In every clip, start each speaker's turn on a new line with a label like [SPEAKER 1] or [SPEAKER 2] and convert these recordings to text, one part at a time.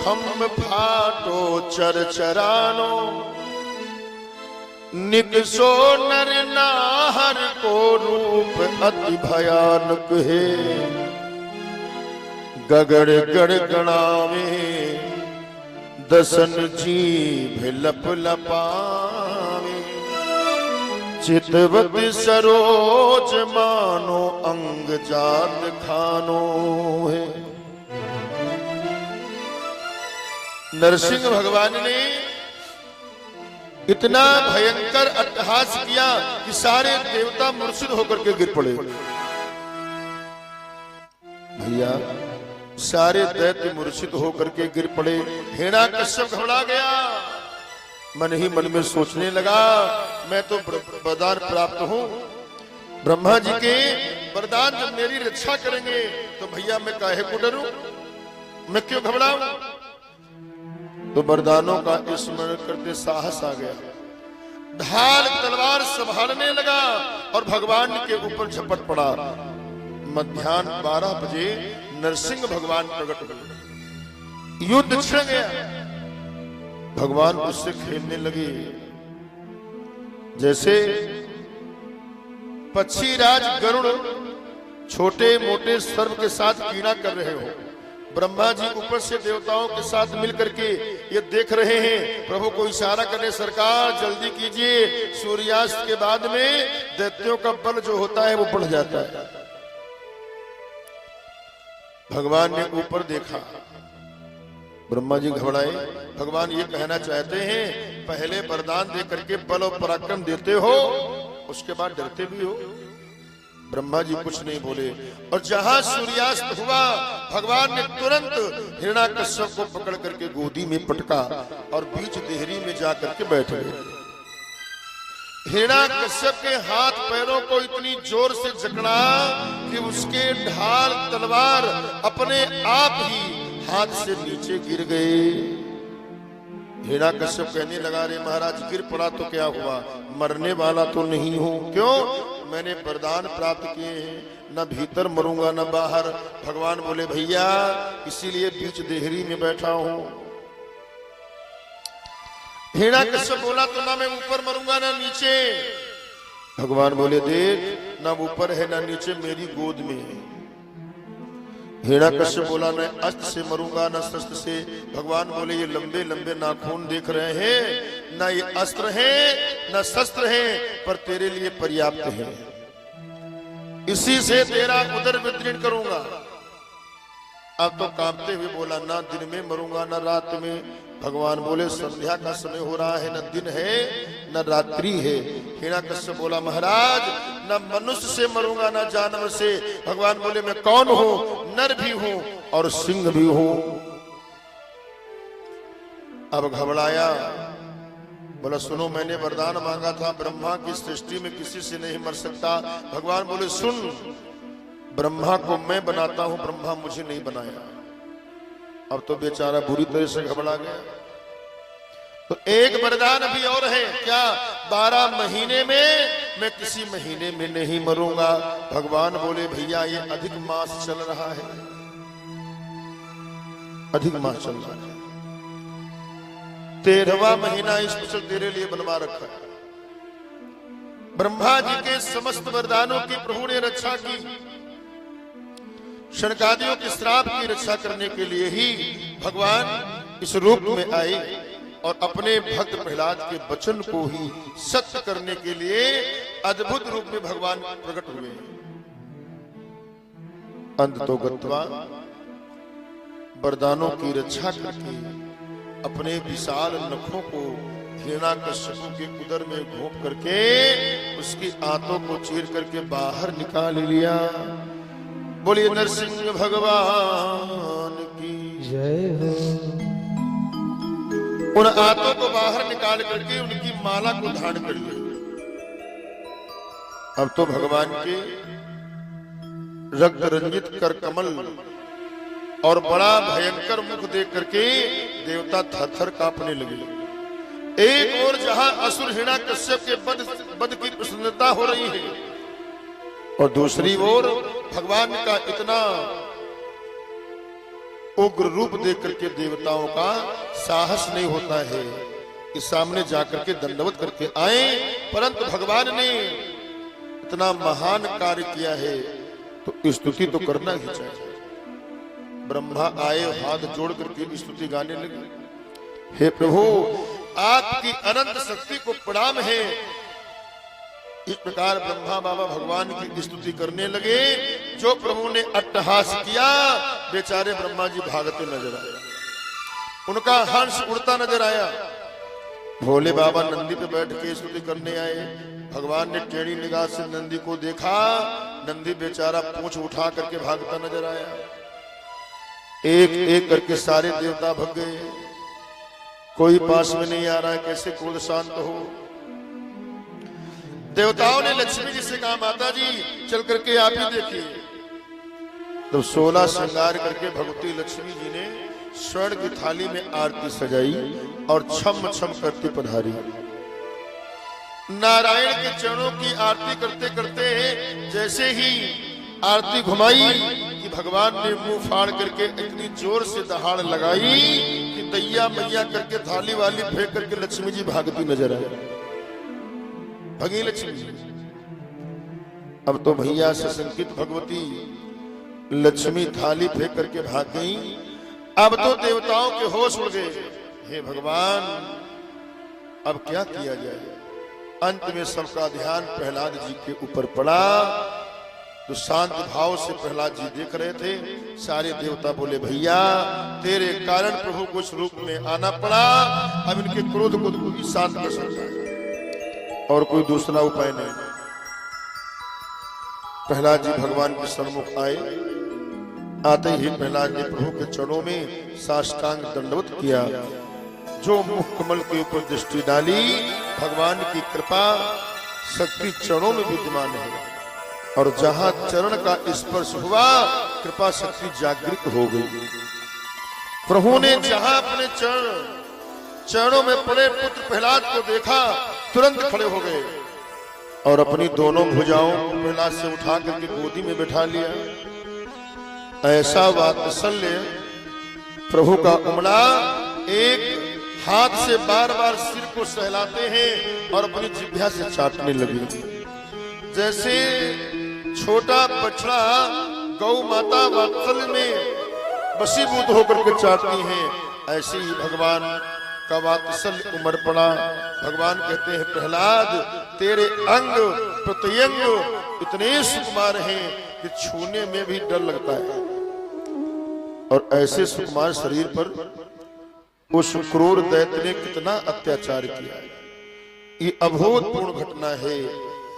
[SPEAKER 1] खम्भ फाटो चरचरानो, निकसो नर नाहर को रूप अति भयानक है। गगड़ गड़गड़ावे दसन जीभ लप लपावे, चितवत सरोज मानो अंग जात खानो है। नरसिंह भगवान ने इतना भयंकर अट्टहास किया कि सारे देवता मूर्छित होकर के गिर पड़े। भैया सारे दैत्य मूर्छित होकर के गिर पड़े। हिरण्याकश्यप घबरा गया, मन ही मन में सोचने लगा मैं तो वरदान प्राप्त हूं, ब्रह्मा जी के वरदान जब मेरी रक्षा करेंगे तो भैया मैं काहे को डरूं, मैं क्यों घबराऊं। तो वरदानों का स्मरण करते साहस आ गया, ढाल तलवार संभालने लगा और भगवान के ऊपर झपट पड़ा। मध्याह्न 12 बजे नरसिंह भगवान प्रकट हुए, युद्ध छिड़ गया। भगवान उससे खेलने लगे जैसे पक्षी राज गरुड़ छोटे मोटे सर्व के साथ क्रीड़ा कर रहे हो। ब्रह्मा जी ऊपर से देवताओं के साथ मिलकर के ये देख रहे हैं, प्रभु को इशारा करने सरकार जल्दी कीजिए, सूर्यास्त के बाद में दैत्यों का बल जो होता है वो बढ़ जाता है। भगवान ने ऊपर देखा, ब्रह्मा जी घबराए। भगवान ये कहना चाहते हैं पहले वरदान दे करके बल और पराक्रम देते हो, उसके बाद डरते भी हो। ब्रह्मा जी कुछ नहीं बोले और जहां सूर्यास्त हुआ भगवान ने तुरंत हिरण्याकश्यप को पकड़ करके गोदी में पटका और बीच देहरी में जाकर के बैठ गए। हिरण्याकश्यप के हाथ पैरों को इतनी जोर से जकड़ा कि उसके ढाल तलवार अपने आप ही हाथ से नीचे गिर गए। हिरण्याकश्यप कहने लगा रे महाराज गिर पड़ा तो क्या हुआ, मरने वाला तो नहीं हूं। क्यों, मैंने वरदान प्राप्त किए हैं, न भीतर मरूंगा न बाहर। भगवान बोले भैया इसीलिए बीच देहरी में बैठा हूं। हिरण्याकश्यप बोला तो ना मैं ऊपर मरूंगा ना नीचे। भगवान बोले देख ना ऊपर है ना नीचे, मेरी गोद में है। हिरण्याकश्यप बोला मैं अस्त्र से मरूंगा ना शस्त्र से। भगवान बोले ये लंबे लंबे नाखून देख रहे हैं, ना ये अस्त्र है ना शस्त्र है, पर तेरे लिए पर्याप्त है, इसी से तेरा उदर विदीर्ण करूंगा। अब तो कांपते हुए बोला ना दिन में मरूंगा ना रात में। भगवान बोले संध्या का समय हो रहा है, न दिन है न रात्रि है। हिरण्याकश्यप बोला महाराज न मनुष्य से मरूंगा ना जानवर से। भगवान बोले मैं कौन हूं, नर भी हूं और सिंह भी हूं। अब घबराया, बोला सुनो मैंने वरदान मांगा था, ब्रह्मा की सृष्टि में किसी से नहीं मर सकता। भगवान बोले सुन, ब्रह्मा को मैं बनाता हूं, ब्रह्मा मुझे नहीं बनाया। अब तो बेचारा बुरी तरह से घबरा गया। तो एक वरदान अभी और है, क्या 12 महीने में मैं किसी महीने में नहीं मरूंगा। भगवान बोले भैया ये अधिक मास चल रहा है, अधिक मास चल रहा है, 13वां महीना स्पेशल तेरे लिए बनवा रखा है। ब्रह्मा जी के समस्त वरदानों की प्रभु ने रक्षा की। शनकादियों के श्राप की रक्षा करने के लिए ही भगवान इस रूप में आए और अपने भक्त प्रहलाद के वचन को ही सत्य करने के लिए अद्भुत रूप में भगवान प्रकट हुए। अंततो गत्वा वरदानों की रक्षा करके अपने विशाल नखों को हिरण्याकश्यप के उदर में घोंप करके उसकी आंतों को चीर करके बाहर निकाल लिया। बोलिए नरसिंह भगवान की
[SPEAKER 2] जय हो।
[SPEAKER 1] उन आंतों को बाहर निकाल करके उनकी माला को धारण कर लिया। अब तो भगवान के रक्त रंजित कर कमल और बड़ा भयंकर मुख देख करके देवता थर-थर कांपने लगे। एक ओर जहां असुर हिरण्याकश्यप के वध की प्रसन्नता हो रही है और दूसरी ओर भगवान का इतना उग्र रूप देख करके देवताओं का साहस नहीं होता है कि सामने जाकर के दंडवत करके आए, परंतु भगवान ने इतना महान कार्य किया है तो स्तुति तो करना ही चाहिए। ब्रह्मा आए, हाथ जोड़ करके स्तुति गाने लगे, हे प्रभु आपकी अनंत शक्ति को प्रणाम है। इस प्रकार ब्रह्मा बाबा भगवान की स्तुति करने लगे। जो प्रभु ने अट्टहास किया, बेचारे ब्रह्मा जी भागते नजर आए, उनका हंस उड़ता नजर आया। भोले बाबा नंदी पे बैठ के स्तुति करने आए। भगवान ने टेढ़ी निगाह से नंदी को देखा, नंदी बेचारा पूंछ उठा करके भागता नजर आया। एक एक करके सारे देवता भग गए, कोई पास में नहीं आ रहा है, कैसे क्रोध शांत हो। देवताओं ने लक्ष्मी जी से कहा, माता जी चल करके आप ही देखिए। तो 16 श्रृंगार करके भगवती लक्ष्मी जी ने स्वर्ण की थाली में आरती सजाई और छम छम करती पधारी। नारायण के चरणों की आरती करते करते जैसे ही आरती घुमाई कि भगवान ने मुंह फाड़ करके इतनी जोर से दहाड़ लगाई कि दैया मैया करके थाली वाली फेंक करके लक्ष्मी जी भागती नजर आई। भगी लक्ष्मी जी। अब तो भैया से संकित भगवती लक्ष्मी थाली फेंक करके भाग गई। अब तो देवताओं के होश उड़ गए, हे भगवान अब क्या किया जाए। अंत में सबका ध्यान प्रहलाद जी के ऊपर पड़ा। तो शांत भाव से प्रहलाद जी देख रहे थे। सारे देवता बोले, भैया तेरे कारण प्रभु को इस रूप में आना पड़ा, अब इनके क्रोध को शांत कर सकता है और कोई दूसरा उपाय नहीं। प्रहलाद जी भगवान के सन्मुख आए। आते ही प्रहलाद ने प्रभु के चरणों में साष्टांग दंडवत किया। जो मुख कमल के ऊपर दृष्टि डाली, भगवान की कृपा शक्ति चरणों में विद्यमान है और जहां चरण का स्पर्श हुआ कृपा शक्ति जागृत हो गई। प्रभु ने जहां अपने चरणों में पड़े पुत्र प्रहलाद को देखा, तुरंत खड़े हो गए और अपनी दोनों भुजाओं को प्रहलाद से उठा करके गोदी में बैठा लिया। ऐसा वात्सल्य प्रभु का उमड़ा। एक हाथ से बार बार सिर को सहलाते हैं और अपनी जिह्वा से चाटने लगे। जैसे छोटा बछड़ा गौ माता वात्सल्य में वशीभूत होकर के चाटती हैं, ऐसे ही भगवान का वात्सल्य उमड़ पड़ा। भगवान कहते हैं, प्रहलाद तेरे अंग प्रत्यंग इतने सुकुमार हैं कि छूने में भी डर लगता है। और ऐसे सुकुमार शरीर पर उस क्रूर दैत्य ने कितना अत्याचार किया। ये अभूतपूर्ण घटना है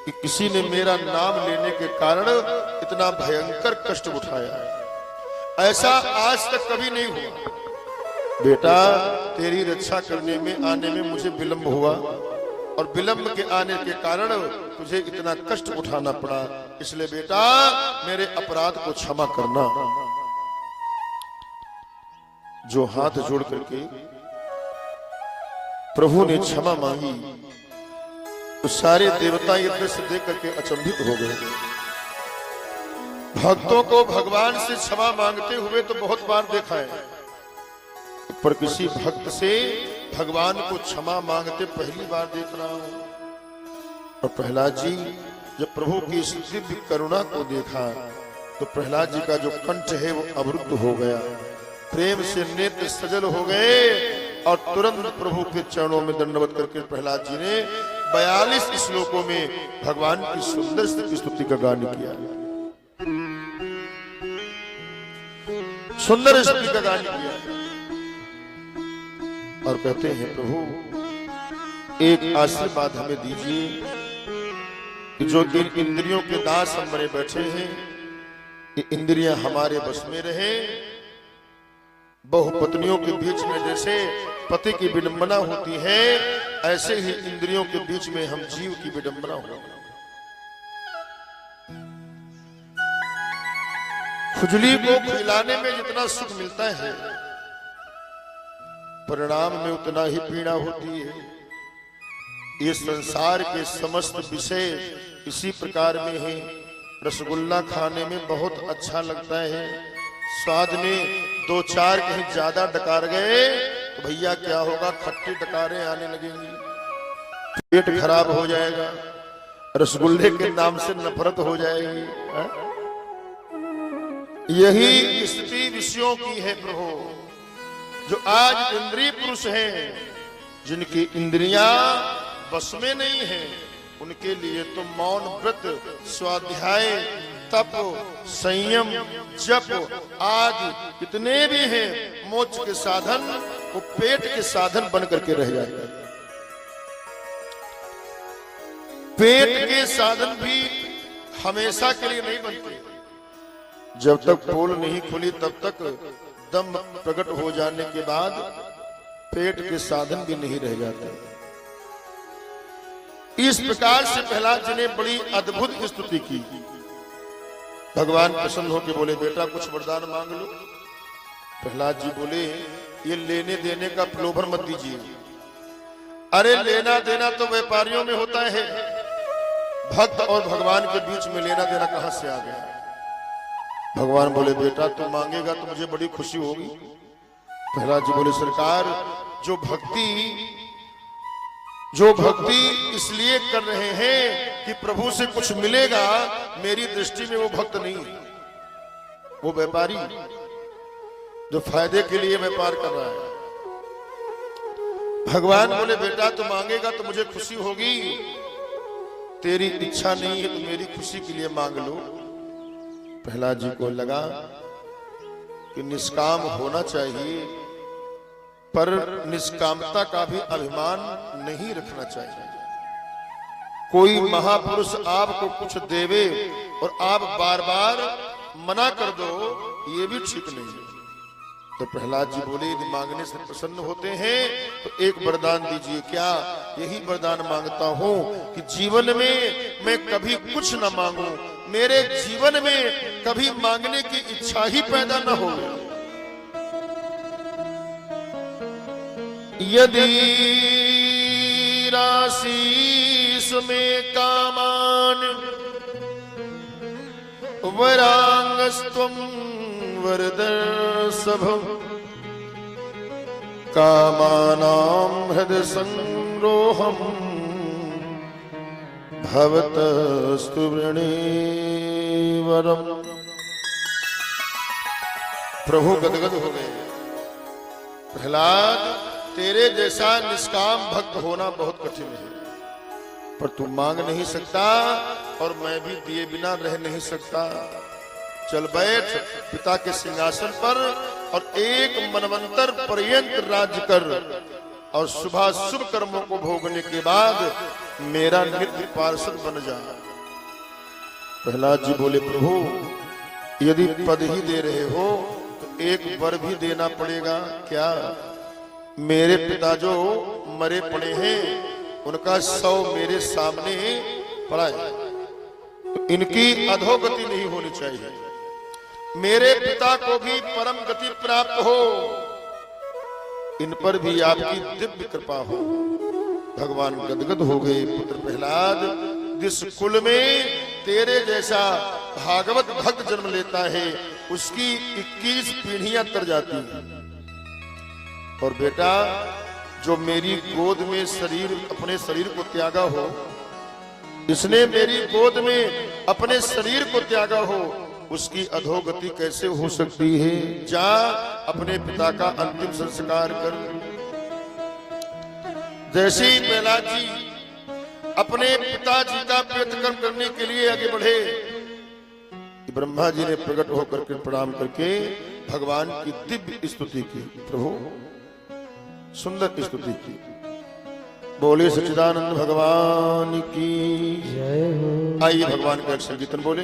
[SPEAKER 1] कि किसी ने मेरा नाम लेने के कारण इतना भयंकर कष्ट उठाया। ऐसा आज तक कभी नहीं हुआ। बेटा तेरी रक्षा करने में आने में मुझे विलंब हुआ और विलंब के आने के कारण तुझे इतना कष्ट उठाना पड़ा, इसलिए बेटा मेरे अपराध को क्षमा करना। जो हाथ जोड़ करके प्रभु ने क्षमा मांगी तो सारे देवता ये दृश्य देख करके अचंभित हो गए। भक्तों को भगवान से क्षमा मांगते हुए तो बहुत बार देखा है, पर किसी भक्त से भगवान को क्षमा मांगते पहली बार देख रहा हूं। और प्रहलाद जी जब प्रभु की इस दिव्य करुणा को देखा तो प्रहलाद जी का जो कंठ है वो अवरुद्ध हो गया, प्रेम से नेत्र सजल हो गए और तुरंत प्रभु के चरणों में दंडवत करके प्रहलाद जी ने 42 श्लोकों में भगवान की सुंदर स्तुति का गान किया। सुंदर स्तुति का गान किया और कहते हैं, प्रभु एक आशीर्वाद हमें दीजिए कि जो इन इंद्रियों के दास हम बने बैठे हैं, ये इंद्रियां हमारे बस में रहे। बहुपत्नियों के बीच में जैसे पति की विडंबना होती है, ऐसे ही इंद्रियों के बीच में हम जीव की विडंबना हो। खुजली को खिलाने में जितना सुख मिलता है, परिणाम में उतना ही पीड़ा होती है। ये संसार के समस्त विषय इसी प्रकार में है। रसगुल्ला खाने में बहुत अच्छा लगता है, स्वाद में 2-4 कहीं ज्यादा डकार गए तो भैया क्या होगा, खट्टी डकारें आने लगेंगी, पेट खराब हो जाएगा, रसगुल्ले के नाम से नफरत हो जाएगी। यही स्थिति विषयों की है प्रभु। जो आज इंद्रिय पुरुष हैं, जिनकी इंद्रियां बस में नहीं है, उनके लिए तो मौन व्रत, स्वाध्याय, तप, संयम, जप आदि कितने भी हैं मोक्ष के साधन, वो पेट के साधन बन करके रह जाते हैं। पेट के साधन भी हमेशा के लिए नहीं बनते। जब तक पोल नहीं खुली तब तक दम प्रकट हो जाने के बाद पेट के साधन भी नहीं रह जाते। इस प्रकार से प्रहलाद जी ने बड़ी अद्भुत स्तुति की। भगवान प्रसन्न होकर बोले, बेटा कुछ वरदान मांग लो। प्रहलाद जी बोले, ये लेने देने का प्रलोभन मत दीजिए। अरे लेना देना तो व्यापारियों में होता है, भक्त और भगवान के बीच में लेना देना कहां से आ गया। भगवान बोले, बेटा तू मांगेगा तो मुझे बड़ी खुशी होगी। प्रहलाद जी बोले, सरकार जो भक्ति इसलिए कर रहे हैं कि प्रभु से कुछ मिलेगा, मेरी दृष्टि में वो भक्त नहीं, वो व्यापारी जो फायदे के लिए व्यापार कर रहा है। भगवान बोले, बेटा तू मांगेगा तो मुझे खुशी होगी, तेरी इच्छा नहीं है तो मेरी खुशी के लिए मांग लो। प्रहलाद जी को लगा कि निष्काम होना चाहिए, पर निष्कामता का भी अभिमान नहीं रखना चाहिए। कोई महापुरुष आपको कुछ देवे और आप बार बार मना कर दो, ये भी ठीक नहीं है। तो प्रहलाद जी बोले, यदि मांगने से प्रसन्न होते हैं तो एक वरदान दीजिए। क्या? यही वरदान मांगता हूं कि जीवन में मैं कभी कुछ न मांगू, मेरे जीवन में कभी मांगने की इच्छा ही पैदा न हो। यदि राशीस में कामान वरांगस्त्वं वरदर्शभम् कामानां हृदय संरोहम् भवतस्तु वृणीवरम्। प्रभु गदगद हो गए। प्रहलाद, तेरे जैसा निष्काम भक्त होना बहुत कठिन है, पर तू मांग नहीं सकता और मैं भी दिए बिना रह नहीं सकता। चल बैठ पिता के सिंहासन पर और एक मनवंतर पर्यंत राज्य कर, और सुबह शुभ कर्मों को भोगने के बाद मेरा नित्य पार्षद बन जा। प्रहलाद जी बोले, प्रभु यदि पद ही दे रहे हो तो एक वर भी देना पड़ेगा। क्या? मेरे पिता जो मरे पड़े हैं उनका शव मेरे सामने पड़ा है, तो इनकी अधोगति नहीं होनी चाहिए। मेरे पिता को भी परम गति प्राप्त हो, इन पर भी आपकी दिव्य कृपा हो। भगवान गदगद हो गए। पुत्र प्रहलाद, जिस कुल में तेरे जैसा भागवत भक्त जन्म लेता है उसकी 21 पीढ़ियां तर जाती हैं। और बेटा, जो मेरी गोद में अपने शरीर को त्यागा हो, इसने मेरी गोद में अपने शरीर को त्यागा हो, उसकी अधोगति कैसे हो सकती है? जा अपने पिता का अंतिम संस्कार कर। जैसे ही प्रहलाद जी अपने पिताजी का प्रेतकर्म करने के लिए आगे बढ़े, ब्रह्मा जी ने प्रकट होकर के प्रणाम करके भगवान की दिव्य स्तुति की। प्रभु सुंदर स्तुति की। बोले सच्चिदानंद भगवान की जय हो। आइए भगवान का एक संकीर्तन बोले।